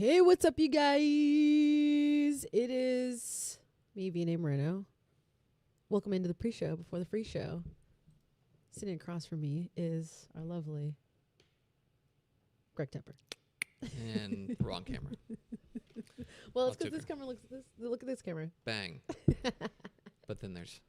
Hey, what's up, you guys? It is me, V-Name Moreno. Welcome into the pre-show before the free show. Sitting across from me is our lovely Greg Tepper. And wrong camera. Well, it's because this camera looks this. Look at this camera. Bang. But then there's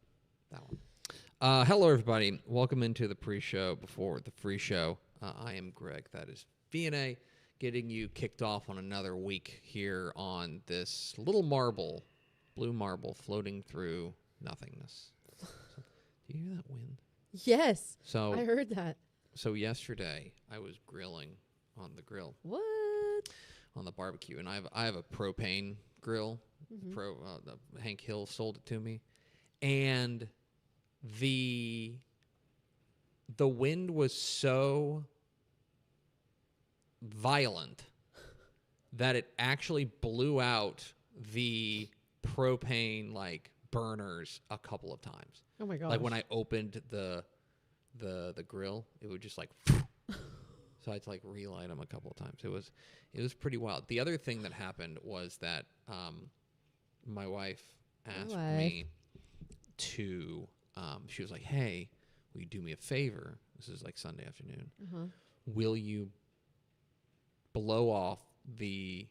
that one. Hello, everybody. Welcome into the pre-show before the free show. I am Greg. That is V&A, getting you kicked off on another week here on this little marble, blue marble, floating through nothingness. Do you hear that wind? Yes. So I heard that. So yesterday I was grilling on the grill. What? On the barbecue, and I have a propane grill. Hank Hill sold it to me, and the wind was so violent that it actually blew out the propane burners a couple of times. Oh my gosh. Like when I opened the grill, it would just so I had to relight them a couple of times. It was pretty wild. The other thing that happened was that my wife asked me to. She was like, "Hey, will you do me a favor? This is Sunday afternoon. Will you blow off the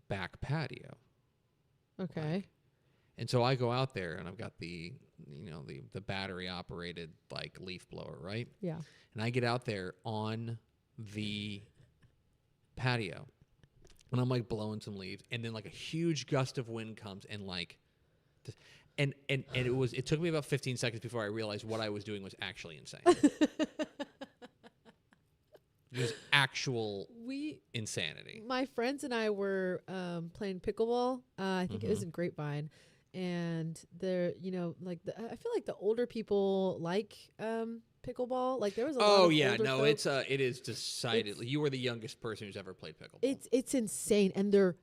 back patio?" Okay. And so I go out there and I've got the battery operated leaf blower, right? Yeah. And I get out there on the patio and I'm blowing some leaves, and then a huge gust of wind comes and it took me about 15 seconds before I realized what I was doing was actually insane. It was actual insanity. My friends and I were playing pickleball. I think it was in Grapevine, and they're I feel like the older people like pickleball. There was a lot of older folks. It is decidedly. You were the youngest person who's ever played pickleball. It's insane, and they're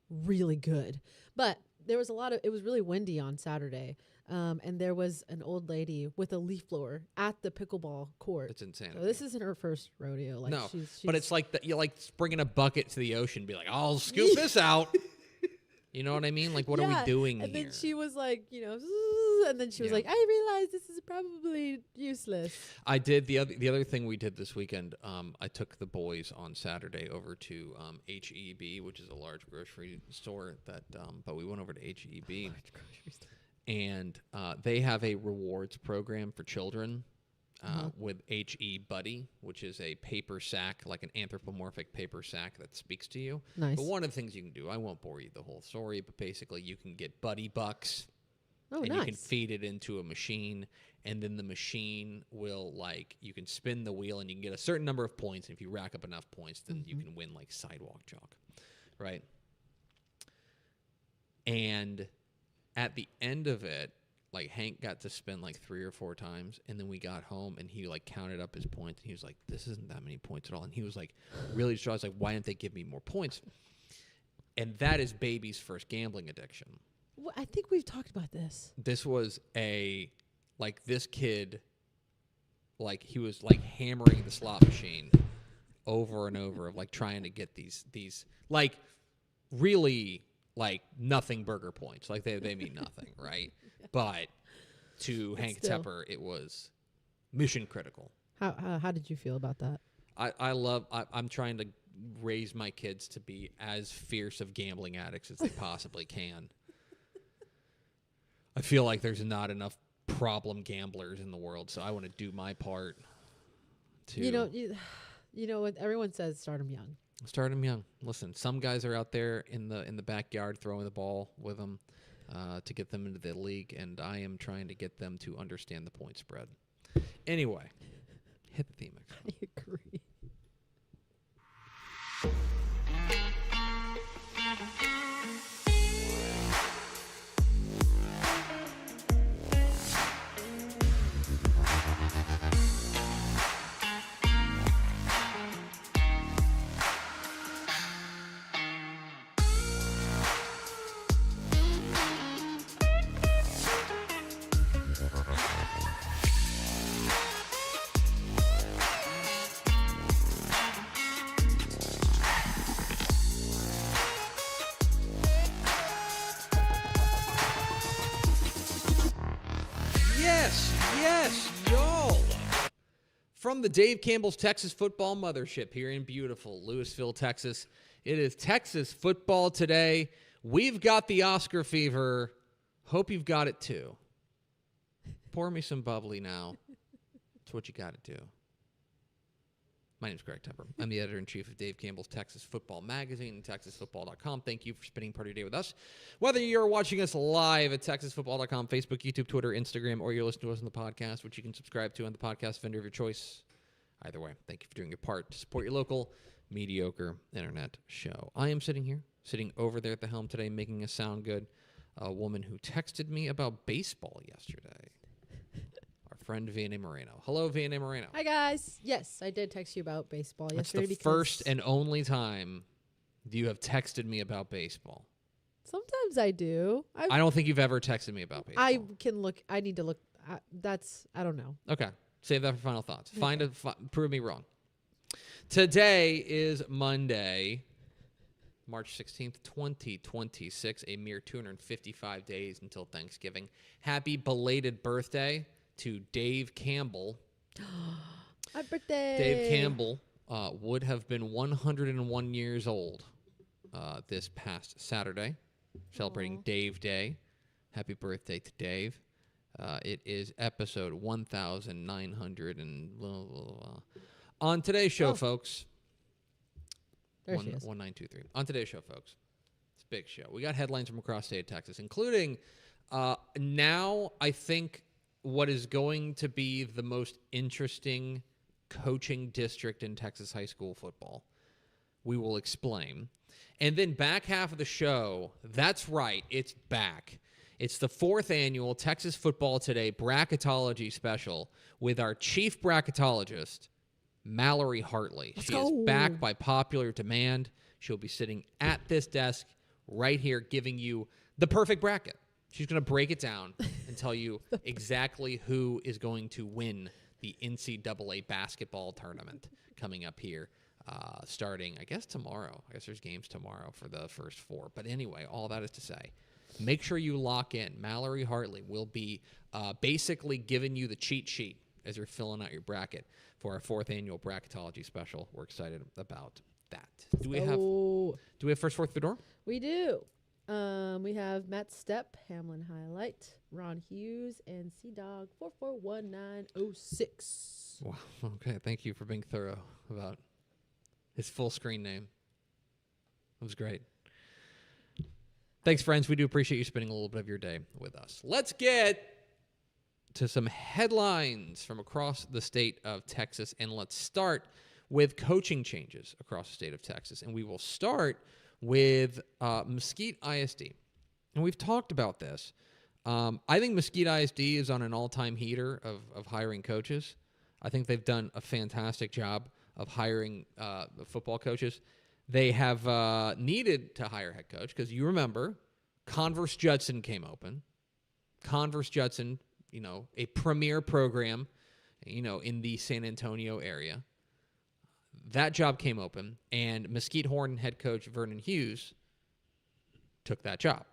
really good. But there was it was really windy on Saturday. And there was an old lady with a leaf blower at the pickleball court. It's insane. So this isn't her first rodeo. No, she's but it's you bringing a bucket to the ocean and be like, I'll scoop this out. You know what I mean? What are we doing here? And then she was and then she was like, I realize this is probably useless. I did. The other thing we did this weekend, I took the boys on Saturday over to H-E-B, which is a large grocery store but we went over to H-E-B. Large grocery store. And they have a rewards program for children with HE Buddy, which is a paper sack, like an anthropomorphic paper sack that speaks to you. Nice. But one of the things you can do, I won't bore you the whole story, but basically you can get Buddy Bucks. Oh, and nice. You can feed it into a machine, and then the machine will, you can spin the wheel, and you can get a certain number of points. And if you rack up enough points, then you can win, sidewalk chalk, right? And at the end of it, Hank got to spin 3 or 4 times, and then we got home, and he counted up his points, and he was like, "This isn't that many points at all." And he was really distraught. I was like, "Why didn't they give me more points?" And that is baby's first gambling addiction. Well, I think we've talked about this. This was this kid, he was hammering the slot machine over and over of trying to get these really nothing burger points. They mean nothing, right? But to Hank Tepper, it was mission critical. How did you feel about that? I'm trying to raise my kids to be as fierce of gambling addicts as they possibly can. I feel like there's not enough problem gamblers in the world, so I want to do my part to you know what everyone says, start them young. Start them young. Listen, some guys are out there in the backyard throwing the ball with them to get them into the league, and I am trying to get them to understand the point spread. Anyway, hit the theme. I agree. Yes, y'all. From the Dave Campbell's Texas Football Mothership here in beautiful Lewisville, Texas. It is Texas football today. We've got the Oscar fever. Hope you've got it too. Pour me some bubbly now. That's what you got to do. My name is Greg Tepper. I'm the editor-in-chief of Dave Campbell's Texas Football Magazine and TexasFootball.com. Thank you for spending part of your day with us. Whether you're watching us live at TexasFootball.com, Facebook, YouTube, Twitter, Instagram, or you're listening to us on the podcast, which you can subscribe to on the podcast vendor of your choice. Either way, thank you for doing your part to support your local mediocre internet show. I am sitting over there at the helm today, making us sound good. A woman who texted me about baseball yesterday. Friend Vianney Moreno. Hello, Vianney Moreno. Hi, guys. Yes, I did text you about baseball yesterday. That's the first and only time you have texted me about baseball. Sometimes I do. I don't think you've ever texted me about baseball. I can look. I need to look. I don't know. Okay. Save that for final thoughts. Prove me wrong. Today is Monday, March 16th, 2026, a mere 255 days until Thanksgiving. Happy belated birthday to Dave Campbell. Happy birthday. Dave Campbell would have been 101 years old this past Saturday, celebrating Dave Day. Happy birthday to Dave. It is episode 1900 and blah, blah, blah. On today's show, folks. There she is. 1923. On today's show, folks. It's a big show. We got headlines from across the state of Texas, including now I think what is going to be the most interesting coaching district in Texas high school football. We will explain. And then back half of the show, that's right, it's back. It's the 4th annual Texas Football Today Bracketology special with our chief bracketologist, Mallory Hartley. She is back by popular demand. She'll be sitting at this desk right here giving you the perfect bracket. She's going to break it down and tell you exactly who is going to win the NCAA basketball tournament coming up here starting, I guess, tomorrow. I guess there's games tomorrow for the first 4. But anyway, all that is to say, make sure you lock in. Mallory Hartley will be basically giving you the cheat sheet as you're filling out your bracket for our 4th annual Bracketology special. We're excited about that. Do we have first, fourth, fifth door? We do. We have Matt Stepp, Hamlin Highlight, Ron Hughes, and C-Dog 441906. Wow. Okay. Thank you for being thorough about his full screen name. It was great. Thanks, friends. We do appreciate you spending a little bit of your day with us. Let's get to some headlines from across the state of Texas, and let's start with coaching changes across the state of Texas. And we will start with Mesquite ISD. And we've talked about this. I think Mesquite ISD is on an all-time heater of hiring coaches. I think they've done a fantastic job of hiring football coaches. They have needed to hire a head coach because you remember Converse Judson came open. Converse Judson, a premier program, in the San Antonio area. That job came open, and Mesquite Horn head coach Vernon Hughes took that job.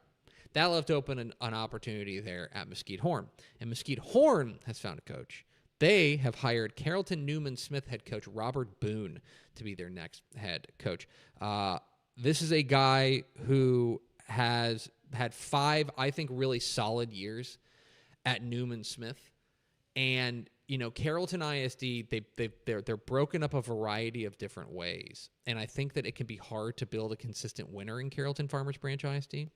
That left open an opportunity there at Mesquite Horn. And Mesquite Horn has found a coach. They have hired Carrollton Newman Smith head coach Robert Boone to be their next head coach. This is a guy who has had 5, I think, really solid years at Newman Smith. And Carrollton ISD, they're broken up a variety of different ways. And I think that it can be hard to build a consistent winner in Carrollton Farmers Branch ISD.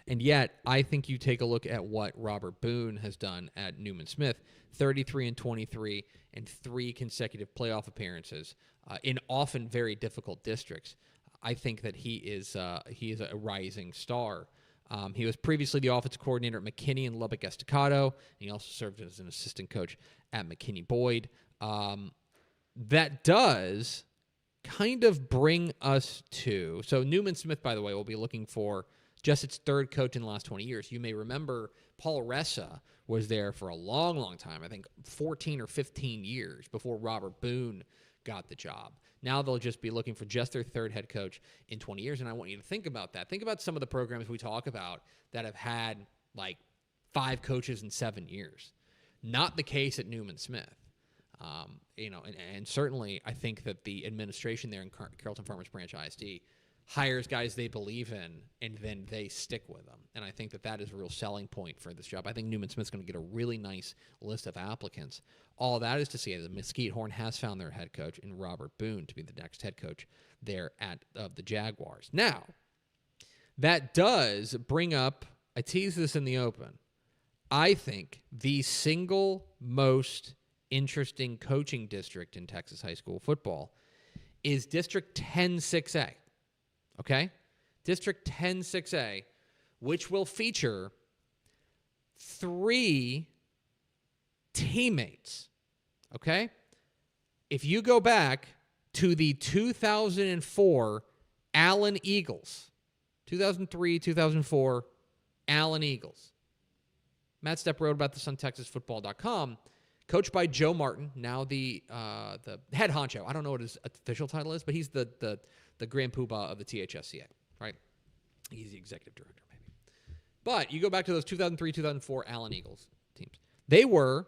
And yet, I think you take a look at what Robert Boone has done at Newman Smith, 33-23 and 3 consecutive playoff appearances in often very difficult districts. I think that he is a rising star. He was previously the offensive coordinator at McKinney and Lubbock Estacado. And he also served as an assistant coach at McKinney Boyd. That does kind of bring us to... So Newman Smith, by the way, will be looking for just its 3rd coach in the last 20 years. You may remember Paul Ressa was there for a long, long time, I think 14 or 15 years before Robert Boone got the job. Now they'll just be looking for just their 3rd head coach in 20 years, and I want you to think about that. Think about some of the programs we talk about that have had like 5 coaches in 7 years. Not the case at Newman Smith. And certainly I think that the administration there in Carrollton Farmers Branch ISD hires guys they believe in, and then they stick with them. And I think that is a real selling point for this job. I think Newman Smith's going to get a really nice list of applicants. All that is to say that Mesquite Horn has found their head coach in Robert Boone to be the next head coach there at the Jaguars. Now, that does bring up, I tease this in the open, I think the single most interesting coaching district in Texas high school football is District 10-6A. Okay? District 10-6A, which will feature 3 teammates. Okay? If you go back to the 2004 Allen Eagles, 2003, 2004 Allen Eagles. Matt Stepp wrote about this on TexasFootball.com. Coached by Joe Martin, now the head honcho. I don't know what his official title is, but he's the grand poobah of the THSCA, right? He's the executive director, maybe. But you go back to those 2003, 2004 Allen Eagles teams. They were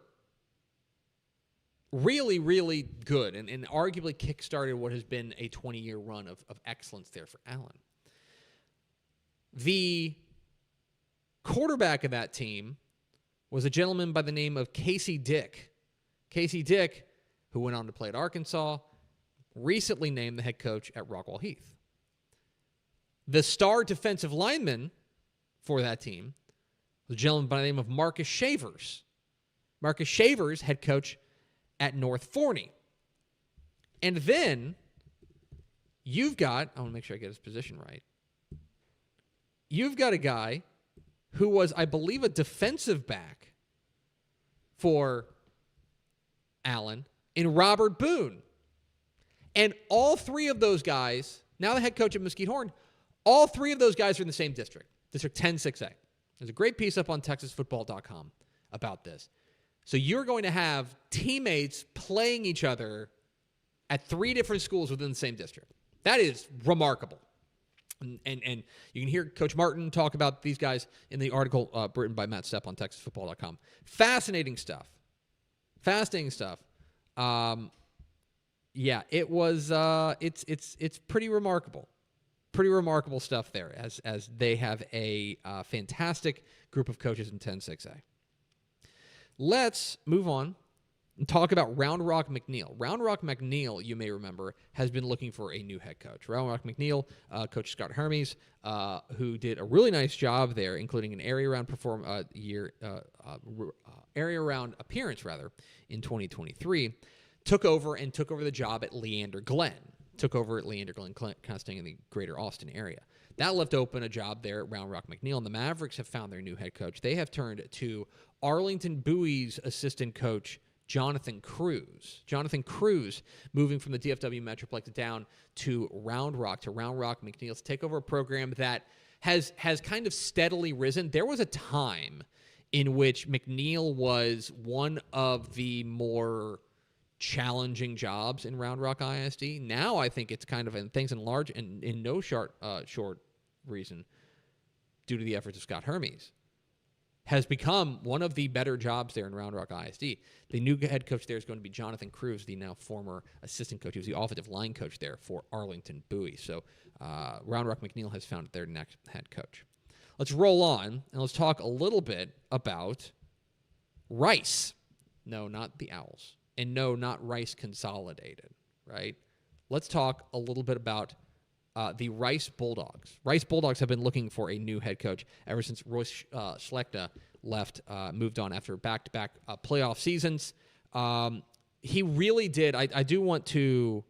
really, really good and arguably kickstarted what has been a 20-year run of excellence there for Allen. The quarterback of that team was a gentleman by the name of Casey Dick. Casey Dick, who went on to play at Arkansas, recently named the head coach at Rockwall Heath. The star defensive lineman for that team was a gentleman by the name of Marcus Shavers. Marcus Shavers, head coach at North Forney. And then you've got, I want to make sure I get his position right. You've got a guy who was, I believe, a defensive back for Allen in Robert Boone. And all 3 of those guys, now the head coach at Mesquite Horn, all 3 of those guys are in the same district, District 10-6A. There's a great piece up on TexasFootball.com about this. So you're going to have teammates playing each other at 3 different schools within the same district. That is remarkable. And you can hear Coach Martin talk about these guys in the article written by Matt Stepp on TexasFootball.com. Fascinating stuff. Yeah, it was. It's pretty remarkable. Pretty remarkable stuff there. As they have a fantastic group of coaches in 10-6A. Let's move on and talk about Round Rock McNeil. Round Rock McNeil, you may remember, has been looking for a new head coach. Round Rock McNeil, Coach Scott Hermes, who did a really nice job there, including an area round appearance in 2023, took over the job at Leander Glen. Kind of staying in the greater Austin area. That left open a job there at Round Rock McNeil, and the Mavericks have found their new head coach. They have turned to Arlington Bowie's assistant coach, Jonathan Cruz. Jonathan Cruz moving from the DFW Metroplex down to Round Rock McNeil to take over a program that has kind of steadily risen. There was a time in which McNeil was one of the more challenging jobs in Round Rock ISD. Now I think it's kind of, and things in large and in no short reason, due to the efforts of Scott Hermes, has become one of the better jobs there in Round Rock ISD. The new head coach there is going to be Jonathan Cruz, the now former assistant coach. He was the offensive line coach there for Arlington Bowie. So Round Rock McNeil has found their next head coach. Let's roll on, and let's talk a little bit about Rice. No, not the Owls. And no, not Rice Consolidated, right? Let's talk a little bit about the Rice Bulldogs. Rice Bulldogs have been looking for a new head coach ever since Royce Schlechter moved on after back-to-back playoff seasons. He really did. I do want to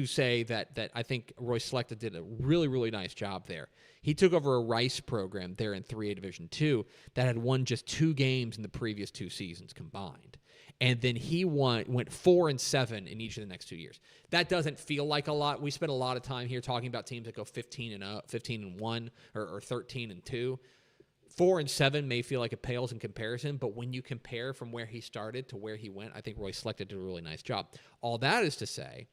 say that I think Royce Schlechter did a really, really nice job there. He took over a Rice program there in 3A Division II that had won just 2 games in the previous 2 seasons combined. And then he went 4-7 in each of the next 2 years. That doesn't feel like a lot. We spent a lot of time here talking about teams that go 15-1 or 13-2. 4-7 may feel like it pales in comparison, but when you compare from where he started to where he went, I think Royce Schlechter did a really nice job. All that is to say,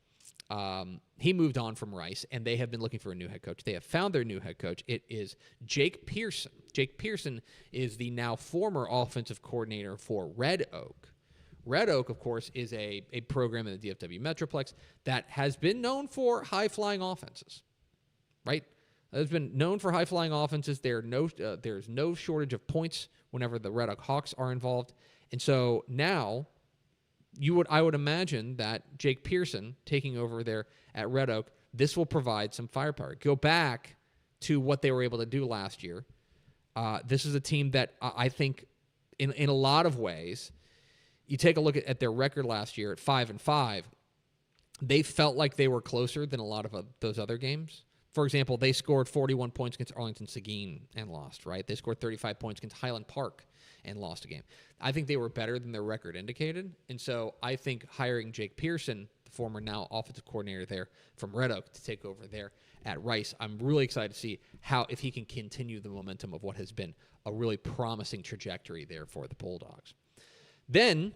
he moved on from Rice, and they have been looking for a new head coach. They have found their new head coach. It is Jake Pearson. Jake Pearson is the now former offensive coordinator for Red Oak. Red Oak, of course, is a program in the DFW Metroplex that has been known for high-flying offenses, right? Has been known for high-flying offenses. There's no shortage of points whenever the Red Oak Hawks are involved. And so now I would imagine that Jake Pearson taking over there at Red Oak, this will provide some firepower. Go back to what they were able to do last year. This is a team that I think in a lot of ways, you take a look at their record last year at 5-5, they felt like they were closer than a lot of those other games. For example, they scored 41 points against Arlington Seguin and lost, right? They scored 35 points against Highland Park and lost a game. I think they were better than their record indicated. And so I think hiring Jake Pearson, the former now offensive coordinator there from Red Oak, to take over there at Rice, I'm really excited to see if he can continue the momentum of what has been a really promising trajectory there for the Bulldogs. Then,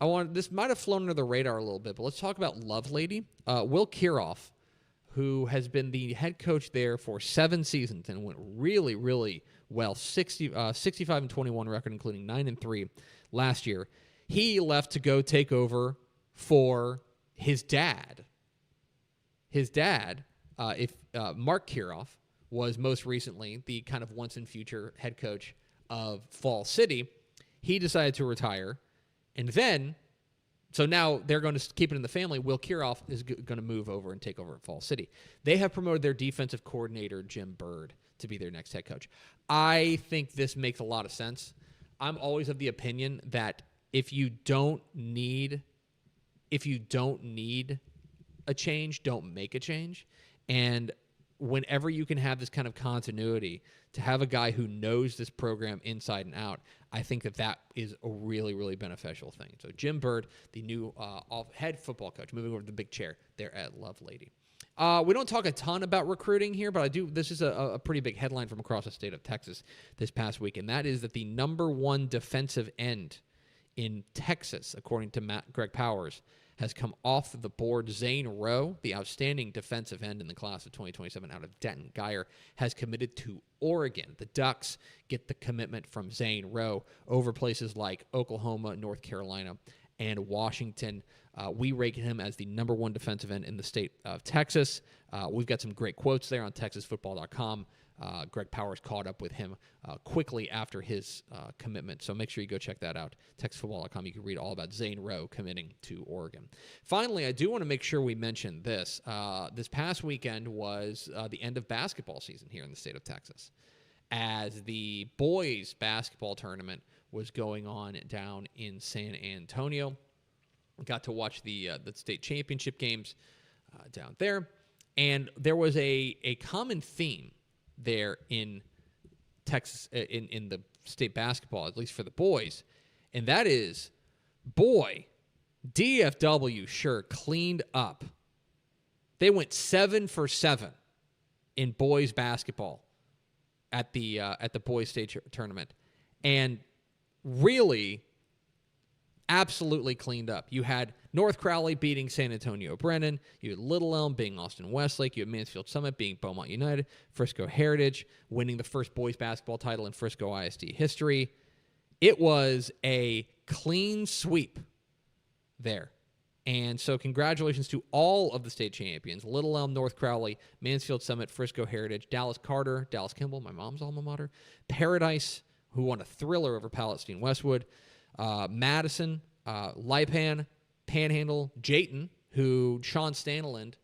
this might have flown under the radar a little bit, but let's talk about Lovelady. Will Kiroff, who has been the head coach there for 7 seasons and went really, really well, 65-21 record, including 9-3 last year. He left to go take over for his dad. His dad, Mark Kiroff, was most recently the kind of once-in-future head coach of Fall City. He decided to retire. And then, so now they're going to keep it in the family. Will Kiroff is going to move over and take over at Fall City. They have promoted their defensive coordinator, Jim Bird, to be their next head coach. I think this makes a lot of sense. I'm always of the opinion that if you don't need a change, don't make a change. And whenever you can have this kind of continuity, to have a guy who knows this program inside and out, I think that is a really, really beneficial thing. So Jim Bird, the new head football coach, moving over to the big chair there at Lovelady. We don't talk a ton about recruiting here, but this is a pretty big headline from across the state of Texas this past week, and that is that the number 1 defensive end in Texas, according to Greg Powers, has come off the board. Zane Rowe, the outstanding defensive end in the class of 2027 out of Denton Geyer, has committed to Oregon. The Ducks get the commitment from Zane Rowe over places like Oklahoma, North Carolina, and Washington. We rate him as the number 1 defensive end in the state of Texas. We've got some great quotes there on TexasFootball.com. Greg Powers caught up with him quickly after his commitment, so make sure you go check that out. TexasFootball.com. You can read all about Zane Rowe committing to Oregon. Finally, I do want to make sure we mention this. This past weekend was the end of basketball season here in the state of Texas, as the boys' basketball tournament was going on down in San Antonio. Got to watch the state championship games down there, and there was a common theme there in Texas, in the state basketball, at least for the boys, and that is, boy, DFW sure cleaned up. They went 7 for 7 in boys basketball at the boys state tournament, and really absolutely cleaned up. You had North Crowley beating San Antonio Brennan. You had Little Elm being Austin Westlake. You had Mansfield Summit being Beaumont United. Frisco Heritage winning the first boys basketball title in Frisco ISD history. It was a clean sweep there. And so congratulations to all of the state champions: Little Elm, North Crowley, Mansfield Summit, Frisco Heritage, Dallas Carter, Dallas Kimball, my mom's alma mater, Paradise, who won a thriller over Palestine Westwood, Madison, Lipan, Panhandle, Jayton, who Sean Stanland,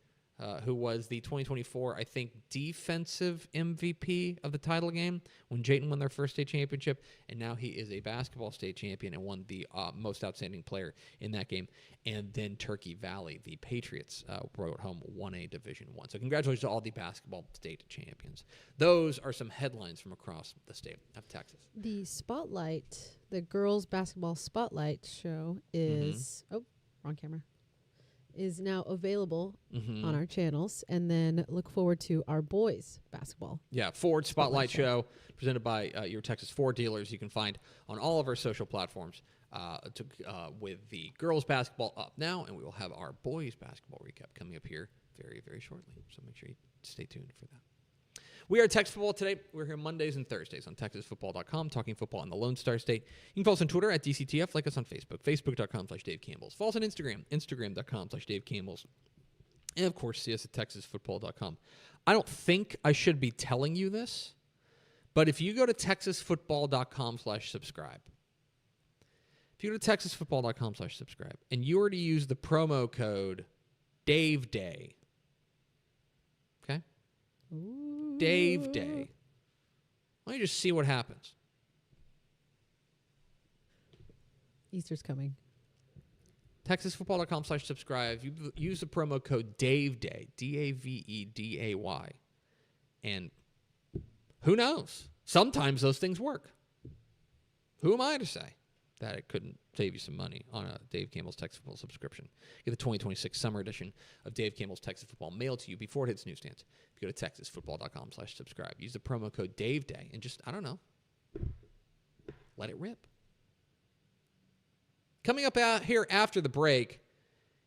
who was the 2024, I think, defensive MVP of the title game when Jayton won their first state championship, and now he is a basketball state champion and won the most outstanding player in that game. And then Turkey Valley, the Patriots, brought home 1A Division I. So congratulations to all the basketball state champions. Those are some headlines from across the state of Texas. The Spotlight, the girls' basketball Spotlight show is... Oh, wrong camera. Is now available on our channels, and then look forward to our boys basketball. Yeah, Ford Spotlight show presented by your Texas Ford dealers. You can find on all of our social platforms. with the girls basketball up now, and we will have our boys basketball recap coming up here very, very shortly. So make sure you stay tuned for that. We are Texas Football Today. We're here Mondays and Thursdays on TexasFootball.com, talking football in the Lone Star State. You can follow us on Twitter at DCTF, like us on Facebook, Facebook.com/Dave Campbell's. Follow us on Instagram, Instagram.com/Dave Campbell's. And, of course, see us at TexasFootball.com. I don't think I should be telling you this, but if you go to TexasFootball.com/subscribe, if you go to TexasFootball.com/subscribe, and you were to use the promo code DaveDay, okay? Ooh. Dave Day. Let me just see what happens. Easter's coming. TexasFootball.com/subscribe. You use the promo code DaveDay, DAVEDAY. And who knows? Sometimes those things work. Who am I to say that it couldn't save you some money on a Dave Campbell's Texas Football subscription? Get the 2026 summer edition of Dave Campbell's Texas Football mailed to you before it hits newsstands. If you go to TexasFootball.com/subscribe, use the promo code DaveDay and just, I don't know, let it rip. Coming up out here after the break,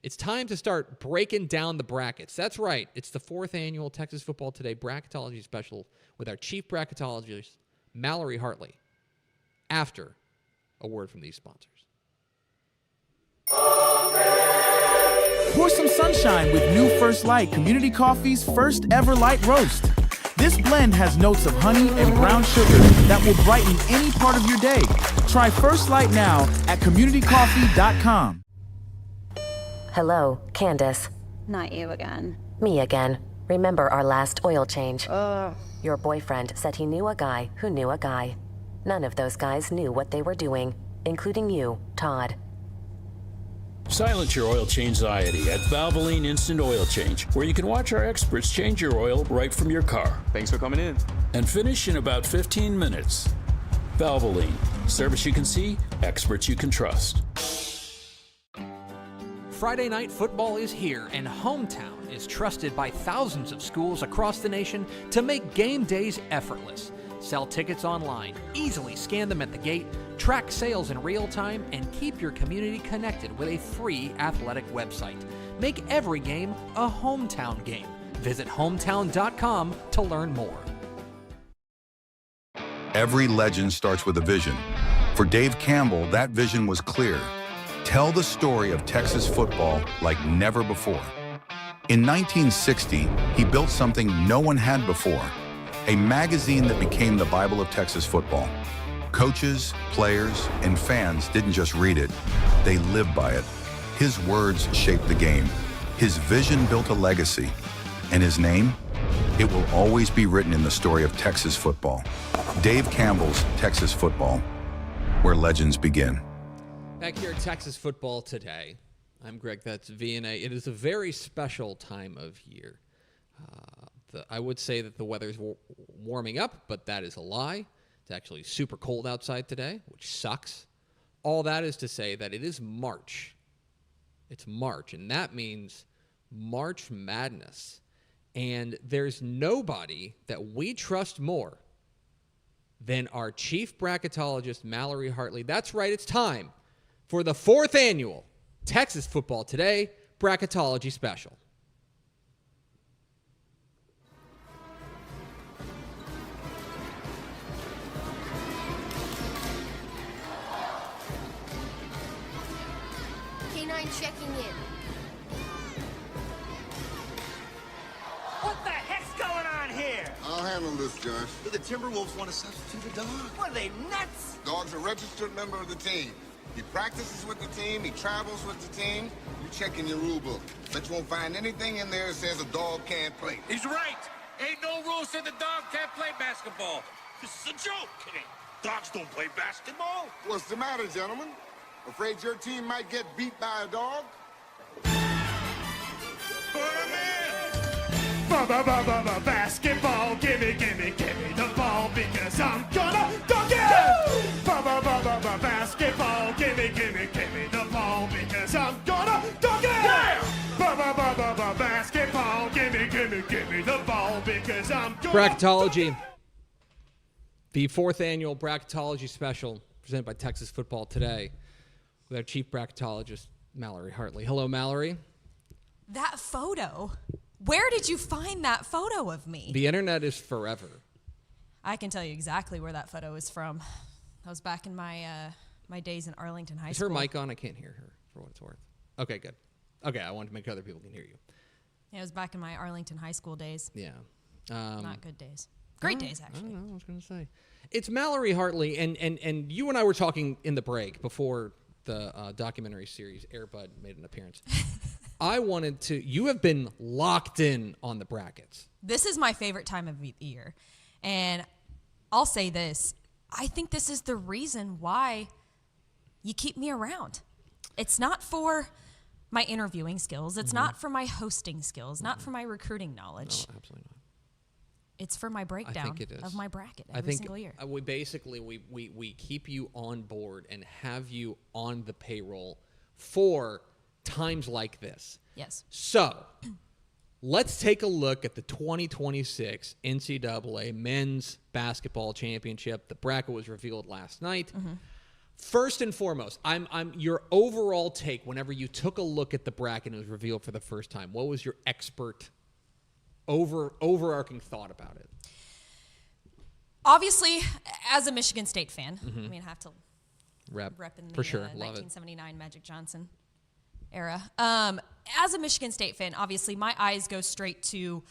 it's time to start breaking down the brackets. That's right. It's the 4th annual Texas Football Today Bracketology Special with our chief bracketologist, Mallory Hartley, after a word from these sponsors. Pour some sunshine with new First Light Community Coffee's first ever light roast. This blend has notes of honey and brown sugar that will brighten any part of your day. Try First Light now at communitycoffee.com. Hello, Candace. Not you again. Me again. Remember our last oil change? Your boyfriend said he knew a guy who knew a guy. None of those guys knew what they were doing, including you, Todd. Silence your oil change anxiety at Valvoline Instant Oil Change, where you can watch our experts change your oil right from your car. Thanks for coming in. And finish in about 15 minutes. Valvoline. Service you can see, experts you can trust. Friday night football is here, and Hometown is trusted by thousands of schools across the nation to make game days effortless. Sell tickets online, easily scan them at the gate, track sales in real time, and keep your community connected with a free athletic website. Make every game a Hometown game. Visit hometown.com to learn more. Every legend starts with a vision. For Dave Campbell, that vision was clear. Tell the story of Texas football like never before. In 1960, he built something no one had before, a magazine that became the Bible of Texas football. Coaches, players, and fans didn't just read it, they lived by it. His words shaped the game. His vision built a legacy. And his name? It will always be written in the story of Texas football. Dave Campbell's Texas Football, where legends begin. Back here at Texas Football Today, I'm Greg, that's VNA. It is a very special time of year. I would say that the weather's warming up, but that is a lie. It's actually super cold outside today, which sucks. All that is to say that it is March. It's March, and that means March Madness. And there's nobody that we trust more than our chief bracketologist, Mallory Hartley. That's right, it's time for the 4th annual Texas Football Today Bracketology Special. K9 checking in. What the heck's going on here? I'll handle this, Josh. The Timberwolves want to substitute a dog. What are they, nuts? Dog's a registered member of the team. He practices with the team, he travels with the team. You check in your rule book. Bet you won't find anything in there that says a dog can't play. He's right. Ain't no rule said the dog can't play basketball. This is a joke. Dogs don't play basketball. What's the matter, gentlemen? Afraid your team might get beat by a dog? Put him in! Basketball, gimme the ball because I'm gonna dunk it! Basketball, gimme the ball because I'm gonna dunk it! Yeah! Basketball, gimme the ball because I'm gonna Bracketology. The 4th annual Bracketology Special presented by Texas Football Today. with our chief bracketologist, Mallory Hartley. Hello, Mallory. That photo. Where did you find that photo of me? The internet is forever. I can tell you exactly where that photo is from. I was back in my my days in Arlington High School. Is her mic on? I can't hear her, for what it's worth. Okay, good. Okay, I wanted to make sure other people can hear you. Yeah, it was back in my Arlington High School days. Yeah. Not good days. Great days, actually. I don't know what I was going to say. It's Mallory Hartley, and you and I were talking in the break before the documentary series Air Bud made an appearance. You have been locked in on the brackets. This is my favorite time of the year. And I'll say this. I think this is the reason why you keep me around. It's not for my interviewing skills. It's not for my hosting skills, not for my recruiting knowledge. No, absolutely not. It's for my breakdown of my bracket every single year. We basically we keep you on board and have you on the payroll for times like this. Yes. So let's take a look at the 2026 NCAA Men's Basketball Championship. The bracket was revealed last night. First and foremost, I'm your overall take whenever you took a look at the bracket and it was revealed for the first time. What was your expert overarching thought about it? Obviously, as a Michigan State fan, I mean, I have to rep in the for sure. 1979 Magic Johnson era. As a Michigan State fan, obviously, my eyes go straight to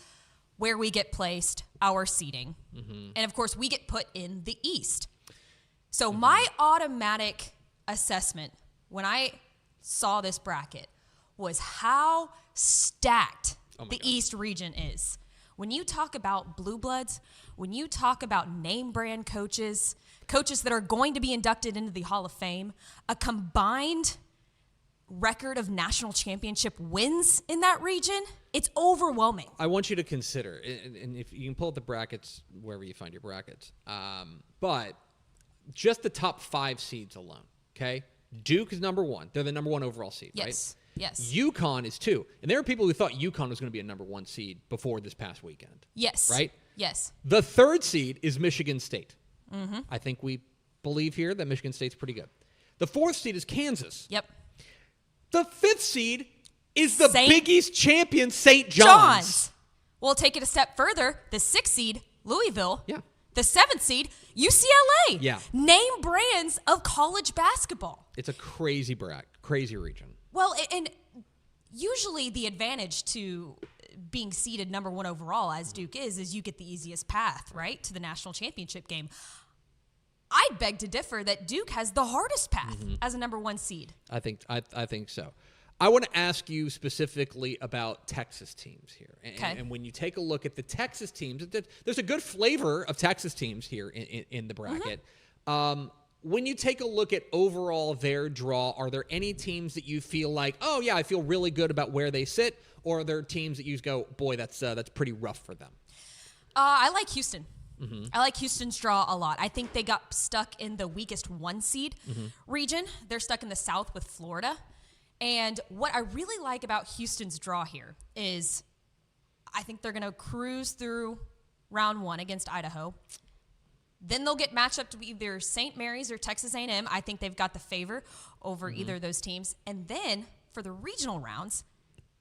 where we get placed, our seating. And, of course, we get put in the East. So my automatic assessment when I saw this bracket was how stacked the East region is. When you talk about blue bloods, when you talk about name brand coaches that are going to be inducted into the Hall of Fame, a combined record of national championship wins in that region, it's overwhelming. I want you to consider, and if you can pull up the brackets wherever you find your brackets, but just the top 5 seeds alone, okay? Duke is number 1. They're the number 1 overall seed, right? Yes. UConn is 2. And there are people who thought UConn was going to be a number 1 seed before this past weekend. Yes. Right? Yes. The 3rd seed is Michigan State. I think we believe here that Michigan State's pretty good. The 4th seed is Kansas. Yep. The 5th seed is the Big East champion, St. John's. We'll take it a step further. The 6th seed, Louisville. Yeah. The 7th seed, UCLA. Yeah. Name brands of college basketball. It's a crazy region. Well, and usually the advantage to being seeded number 1 overall, as Duke is you get the easiest path, right, to the national championship game. I'd beg to differ that Duke has the hardest path as a number 1 seed. I think so. I want to ask you specifically about Texas teams here. And when you take a look at the Texas teams, there's a good flavor of Texas teams here in the bracket. When you take a look at overall their draw, are there any teams that you feel like, oh, yeah, I feel really good about where they sit? Or are there teams that you go, boy, that's pretty rough for them? I like Houston. I like Houston's draw a lot. I think they got stuck in the weakest 1 seed region. They're stuck in the South with Florida. And what I really like about Houston's draw here is I think they're going to cruise through round 1 against Idaho. Then they'll get matched up to either St. Mary's or Texas A&M. I think they've got the favor over either of those teams. And then for the regional rounds,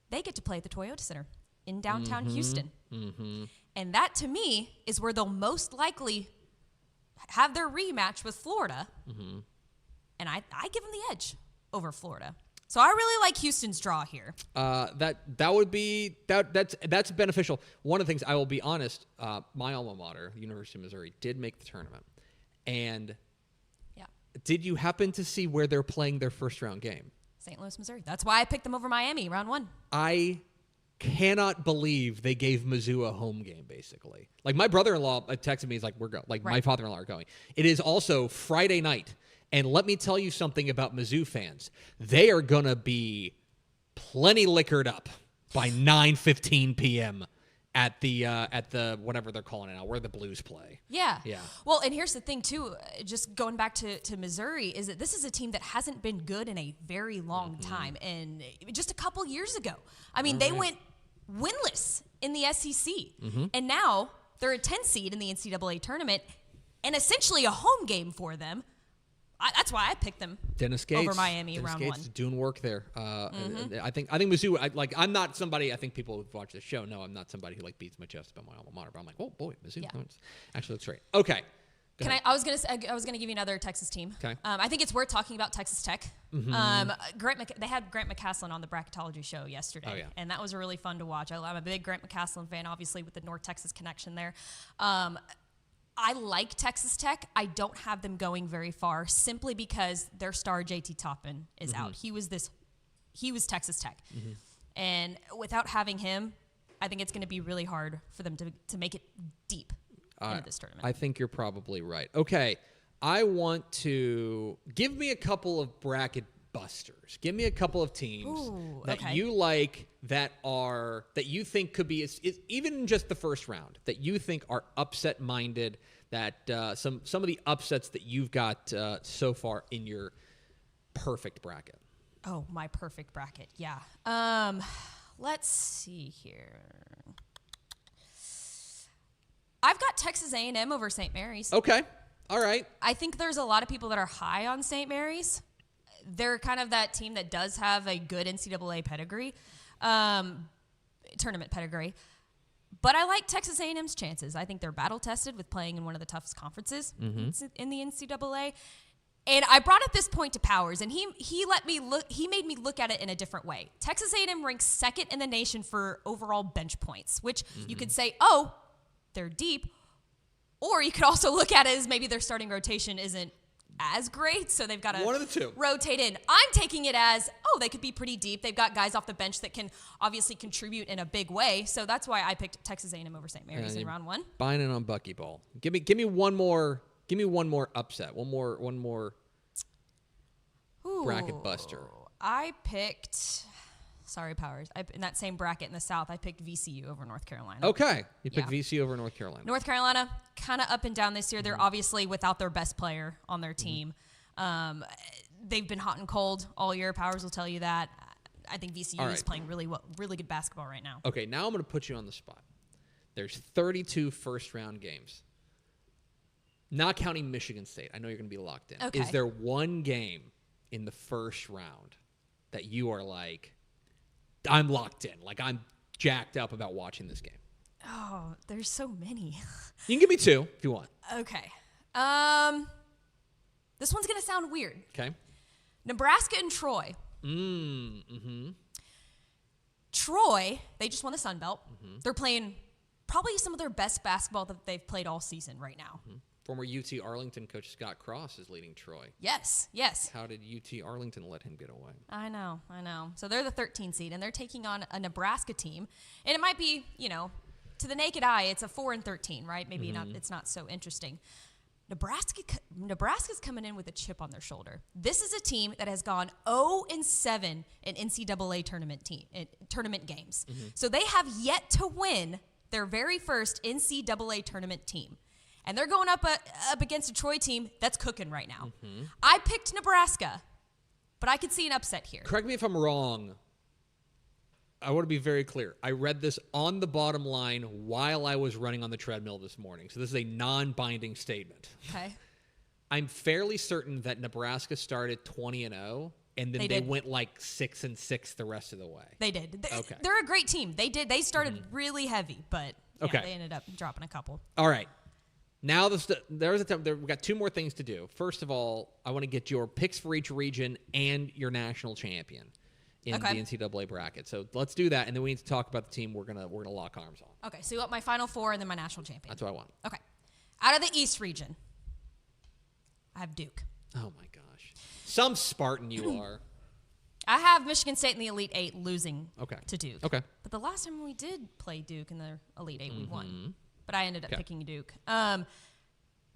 they get to play at the Toyota Center in downtown Houston. And that, to me, is where they'll most likely have their rematch with Florida. And I give them the edge over Florida. So I really like Houston's draw here. That's beneficial. One of the things, I will be honest, my alma mater, University of Missouri, did make the tournament. And did you happen to see where they're playing their first round game? St. Louis, Missouri. That's why I picked them over Miami, round 1. I cannot believe they gave Mizzou a home game, basically. Like, my brother-in-law texted me, he's like, we're going. Like, my father-in-law are going. It is also Friday night. And let me tell you something about Mizzou fans. They are going to be plenty liquored up by 9:15 p.m. at the whatever they're calling it now, where the Blues play. Yeah. Well, and here's the thing, too, just going back to Missouri, is that this is a team that hasn't been good in a very long time. And just a couple years ago, I mean, they went winless in the SEC. And now they're a 10 seed in the NCAA tournament, and essentially a home game for them That's why I picked them. Dennis Gates over Miami Dennis round Gates 1. doing work there. I think Mizzou. I'm not somebody. I think people who've watched the show know I'm not somebody who like beats my chest about my alma mater. But I'm like, oh boy, Mizzou. Yeah. Actually, that's right. Okay. I was gonna give you another Texas team. Okay. I think it's worth talking about Texas Tech. They had Grant McCasland on the Bracketology show yesterday, Oh, yeah. and that was really fun to watch. I'm a big Grant McCasland fan, obviously with the North Texas connection there. I like Texas Tech. I don't have them going very far simply because their star JT Toppin is out. He was Texas Tech, and without having him, I think it's going to be really hard for them to make it deep into this tournament. I think you're probably right. Okay, I want to give me a couple of bracket busters. Give me a couple of teams that you like that you think could be is even in just the first round that you think are upset minded. That some of the upsets that you've got so far in your perfect bracket. Oh, my perfect bracket. Yeah. Let's see here. I've got Texas A&M over St. Mary's. Okay. All right. I think there's a lot of people that are high on St. Mary's. They're kind of that team that does have a good NCAA pedigree, tournament pedigree. But I like Texas A&M's chances. I think they're battle-tested with playing in one of the toughest conferences in the NCAA. And I brought up this point to Powers, and he made me look at it in a different way. Texas A&M ranks second in the nation for overall bench points, which you could say, oh, they're deep. Or you could also look at it as maybe their starting rotation isn't as great, so they've got to one of the two. Rotate in. I'm taking it as, oh, they could be pretty deep. They've got guys off the bench that can obviously contribute in a big way. So that's why I picked Texas A&M over St. Mary's in round 1. Buying in on Buckyball. Give me one more. Give me one more upset. One more bracket buster. I picked. Sorry, Powers. In that same bracket in the South, I picked VCU over North Carolina. Okay. You picked VCU over North Carolina. North Carolina, kind of up and down this year. They're obviously without their best player on their team. They've been hot and cold all year. Powers will tell you that. I think VCU is playing really good basketball right now. Okay, now I'm going to put you on the spot. There's 32 first-round games. Not counting Michigan State. I know you're going to be locked in. Okay. Is there one game in the first round that you are like, I'm locked in. Like, I'm jacked up about watching this game? Oh, there's so many. You can give me two if you want. Okay. This one's going to sound weird. Okay. Nebraska and Troy. Troy, they just won the Sun Belt. They're playing probably some of their best basketball that they've played all season right now. Former UT Arlington coach Scott Cross is leading Troy. Yes. How did UT Arlington let him get away? I know. So they're the 13 seed, and they're taking on a Nebraska team. And it might be, to the naked eye, it's a 4-13, right? Maybe it's not so interesting. Nebraska's coming in with a chip on their shoulder. This is a team that has gone 0-7 in NCAA tournament games. So they have yet to win their very first NCAA tournament team. And they're going up against a Troy team that's cooking right now. I picked Nebraska, but I could see an upset here. Correct me if I'm wrong. I want to be very clear. I read this on the bottom line while I was running on the treadmill this morning. So this is a non-binding statement. Okay. I'm fairly certain that Nebraska started 20-0, and then they went like 6-6 the rest of the way. They did. Okay. They're a great team. They did. They started really heavy, but okay. They ended up dropping a couple. All right. Now we've got two more things to do. First of all, I want to get your picks for each region and your national champion in the NCAA bracket. So let's do that, and then we need to talk about the team we're gonna lock arms on. Okay, so you want my Final Four and then my national champion. That's what I want. Okay. Out of the East region, I have Duke. Oh my gosh, some Spartan you are. I have Michigan State in the Elite Eight losing to Duke. Okay. But the last time we did play Duke in the Elite Eight, we won. But I ended up picking Duke.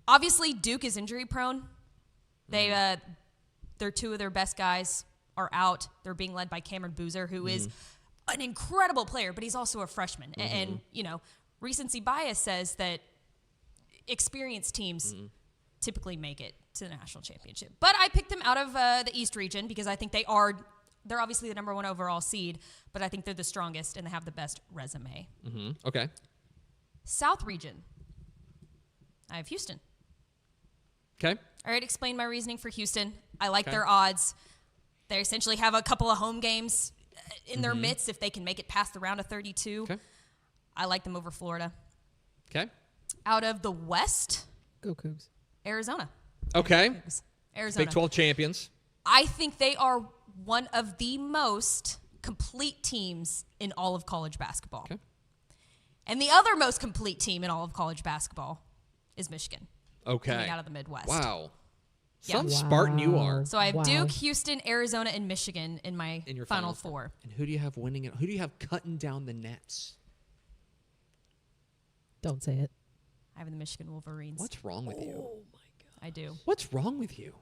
Obviously, Duke is injury prone. They're two of their best guys are out. They're being led by Cameron Boozer, who is an incredible player, but he's also a freshman. And recency bias says that experienced teams typically make it to the national championship. But I picked them out of the East region because I think they're obviously the number 1 overall seed, but I think they're the strongest and they have the best resume. Okay. South region, I have Houston. Okay. I already explained my reasoning for Houston. I like their odds. They essentially have a couple of home games in their midst if they can make it past the round of 32. Okay. I like them over Florida. Okay. Out of the West, Go Cougs. Arizona. Okay. Arizona. Big 12 champions. I think they are one of the most complete teams in all of college basketball. Okay. And the other most complete team in all of college basketball is Michigan. Okay. Coming out of the Midwest. Wow. Yeah. Some Spartan you are. So I have Duke, Houston, Arizona, and Michigan in my In your final four. And who do you have winning it? Who do you have cutting down the nets? Don't say it. I have the Michigan Wolverines. What's wrong with you? Oh my God. I do. What's wrong with you?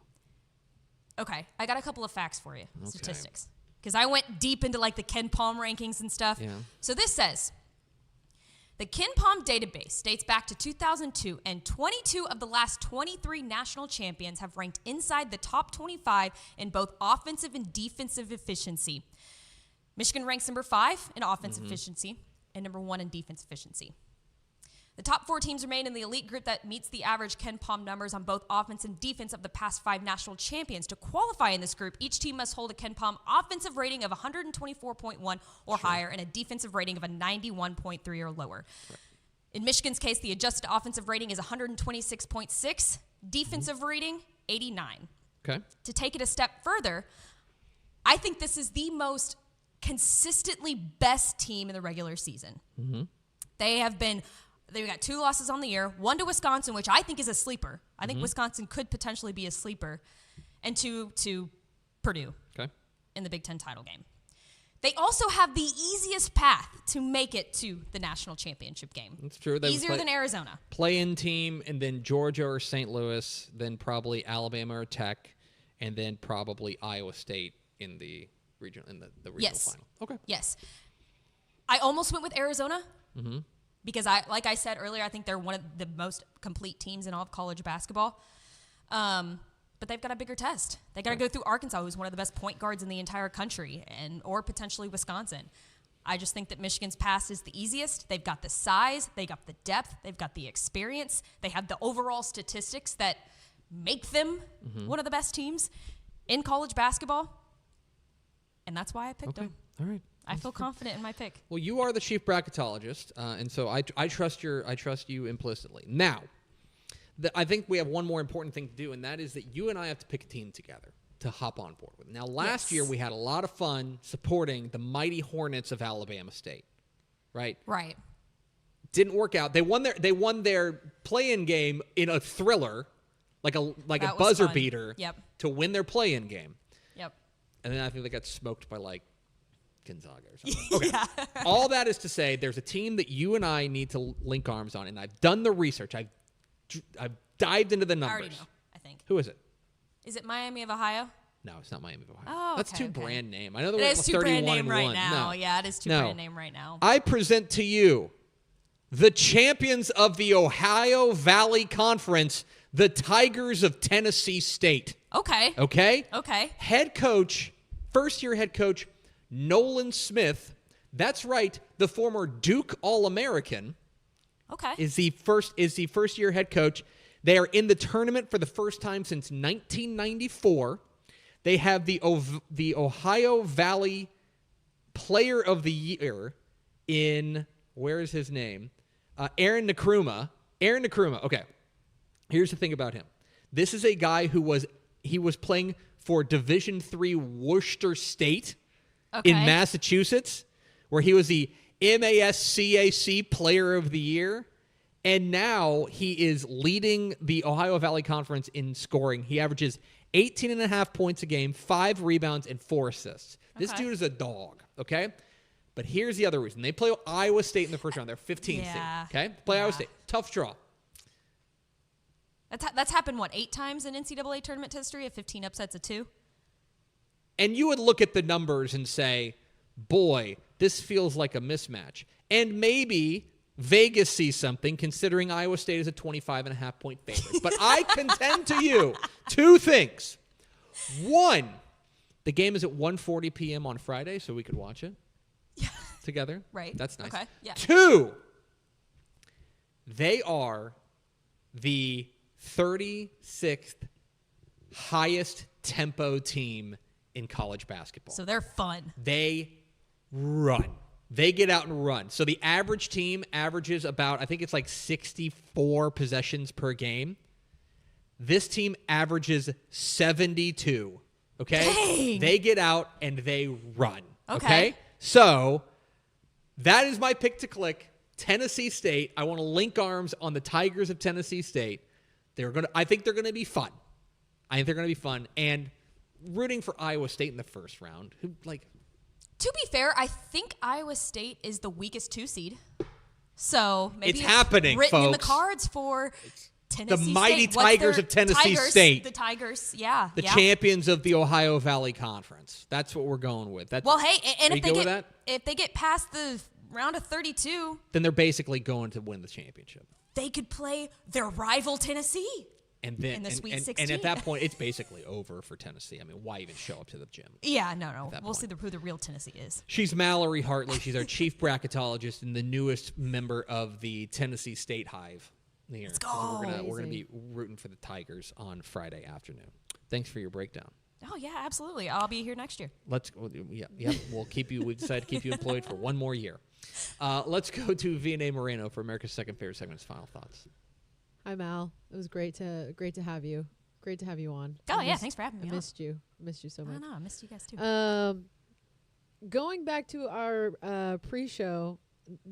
Okay, I got a couple of facts for you, statistics. Because I went deep into like the Ken Palm rankings and stuff. Yeah. So this says, the Ken Palm database dates back to 2002, and 22 of the last 23 national champions have ranked inside the top 25 in both offensive and defensive efficiency. Michigan ranks number 5 in offensive efficiency and number 1 in defense efficiency. The top 4 teams remain in the elite group that meets the average Ken Palm numbers on both offense and defense of the past 5 national champions. To qualify in this group, each team must hold a Ken Palm offensive rating of 124.1 or higher and a defensive rating of a 91.3 or lower. Right. In Michigan's case, the adjusted offensive rating is 126.6, defensive rating 89. Okay. To take it a step further, I think this is the most consistently best team in the regular season. They've got 2 losses on the year, 1 to Wisconsin, which I think is a sleeper. I think Wisconsin could potentially be a sleeper, and 2 to Purdue in the Big Ten title game. They also have the easiest path to make it to the national championship game. That's true. Easier than Arizona. Play-in team, and then Georgia or St. Louis, then probably Alabama or Tech, and then probably Iowa State in the regional regional final. Okay. Yes. I almost went with Arizona. Because like I said earlier, I think they're one of the most complete teams in all of college basketball. But they've got a bigger test. They got to go through Arkansas, who's one of the best point guards in the entire country, or potentially Wisconsin. I just think that Michigan's pass is the easiest. They've got the size, they got the depth, they've got the experience, they have the overall statistics that make them one of the best teams in college basketball. And that's why I picked them. All right. I feel confident in my pick. Well, you are the chief bracketologist, and so I trust you implicitly. Now, I think we have one more important thing to do, and that is that you and I have to pick a team together to hop on board with. Now, last year we had a lot of fun supporting the mighty Hornets of Alabama State, right? Right. Didn't work out. They won their play-in game in a thriller, like a buzzer beater, to win their play-in game. Yep. And then I think they got smoked by Gonzaga or something. Okay. All that is to say, there's a team that you and I need to link arms on, and I've done the research. I've dived into the numbers. I already know, I think. Who is it? Is it Miami of Ohio? No, it's not Miami of Ohio. Oh, That's too brand name. I know it is too brand name right 31-1. now. No. Yeah, it is too brand name right now. I present to you the champions of the Ohio Valley Conference, the Tigers of Tennessee State. Okay. Okay? Head coach, first-year head coach, Nolan Smith. That's right, the former Duke All-American. Okay. Is the first-year head coach. They are in the tournament for the first time since 1994. They have the Ohio Valley Player of the Year in, where is his name? Aaron Nkrumah. Okay. Here's the thing about him. This is a guy who was playing for Division III Worcester State in Massachusetts, where he was the MASCAC Player of the Year. And now he is leading the Ohio Valley Conference in scoring. He averages 18.5 points a game, 5 rebounds, and 4 assists. This dude is a dog, okay? But here's the other reason. They play Iowa State in the first round. They're 15th seed, okay? Play Iowa State. Tough draw. That's happened, 8 times in NCAA tournament history, of 15 upsets of 2? And you would look at the numbers and say, boy, this feels like a mismatch. And maybe Vegas sees something, considering Iowa State is a 25.5-point favorite. But I contend to you 2 things. 1, the game is at 1:40 p.m. on Friday, so we could watch it together. Right. That's nice. Okay. Yeah. 2, they are the 36th highest tempo team in college basketball. So they're fun. They run. They get out and run. So the average team averages about, I think it's like 64 possessions per game. This team averages 72. Okay? Dang. They get out and they run. Okay. So that is my pick to click. Tennessee State. I want to link arms on the Tigers of Tennessee State. I think they're going to be fun. And rooting for Iowa State in the first round. To be fair, I think Iowa State is the weakest 2 seed. So maybe it's happening, written in the folks. cards for Tennessee The mighty State. What's Tigers their- of Tennessee Tigers, State. The Tigers, yeah. The champions of the Ohio Valley Conference. That's what we're going with. Well, hey, and Are you good with that? if they get past the round of 32, Then they're basically going to win the championship. they could play their rival Tennessee. And then In the Sweet and 16. at that point, it's basically over for Tennessee. I mean, why even show up to the gym? Yeah, no. that We'll point. see who the real Tennessee is. She's Mallory Hartley. She's our chief bracketologist and the newest member of the Tennessee State Hive. Here. Let's go. So we're gonna Amazing. be rooting for the Tigers on Friday afternoon. Thanks for your breakdown. Oh, yeah, absolutely. I'll be here next year. We'll keep you. We decided to keep you employed for one more year. Let's go to V&A Moreno for America's second favorite segment's final thoughts. Hi, Mal. It was great to have you. Great to have you on. Oh, yeah, thanks for having me I on. missed you. Missed you so much. I missed you guys too. Going back to our pre-show,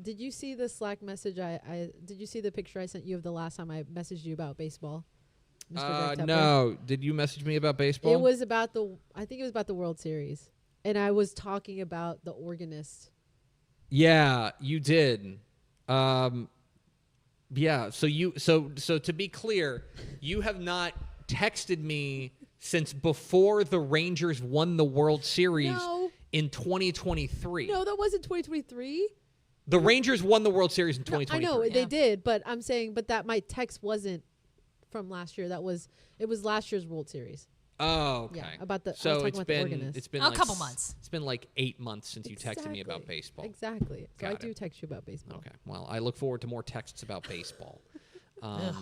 did you see the Slack message? Did you see the picture I sent you of the last time I messaged you about baseball? Mr. Greg Tepper? No. Did you message me about baseball? It was about I think it was about the World Series, and I was talking about the organist. Yeah, you did. Yeah. So to be clear, you have not texted me since before the Rangers won the World Series in 2023. No, that wasn't 2023. The Rangers won the World Series in 2023. I know they did, but I'm saying, that my text wasn't from last year. It was last year's World Series. Oh, okay. Yeah, about the. I was So talking it's about the been organist. it's been A like couple months. It's been like 8 months since you texted me about Exactly. baseball. Exactly. So Got I it. do text you about baseball. Okay. Well, I look forward to more texts about baseball. Ugh,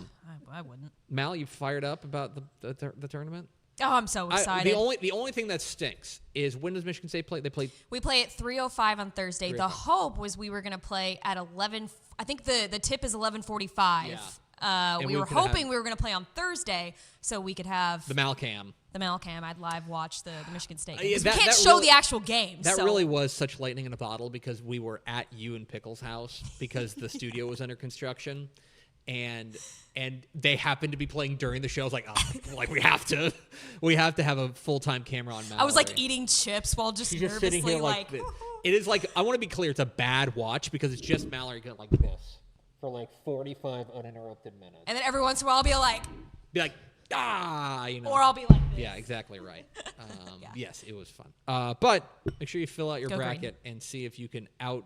I wouldn't. Mal, you fired up about the tournament? Oh, I'm so excited. The only thing that stinks is when does Michigan State play? They play. We play at 3:05 on Thursday. The 3:05. hope was we were going to play at 11. I think the tip is 11:45. Yeah. We we were could have hoping we were going to play on Thursday so we could have The Malcam. the Malcam. I'd live watch the Michigan State Yeah, game. 'Cause that we can't really- show the actual game. That so. really was such lightning in a bottle because we were at you and Pickle's house because the studio was under construction, and they happened to be playing during the show. I was like, we have to have a full-time camera on Mallory. I was like eating chips while just She's nervously just sitting here like it is like I want to be clear, it's a bad watch because it's just Mallory going like this for like 45 uninterrupted minutes. And then every once in a while I'll be like, you know. or I'll be like this. Yeah, exactly right. Yes, it was fun. But make sure you fill out your Go bracket and see if you can out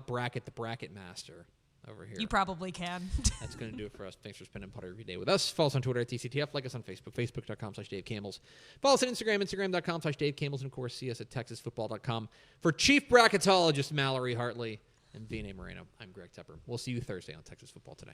bracket the bracket master over here. You probably can. That's going to do it for us. Thanks for spending part of your day with us. Follow us on Twitter at TCTF. Like us on Facebook, facebook.com/Dave Campbells. Follow us on Instagram, instagram.com/Dave Campbells. And, of course, see us at texasfootball.com. For Chief Bracketologist Mallory Hartley and V&A Moreno, I'm Greg Tepper. We'll see you Thursday on Texas Football Today.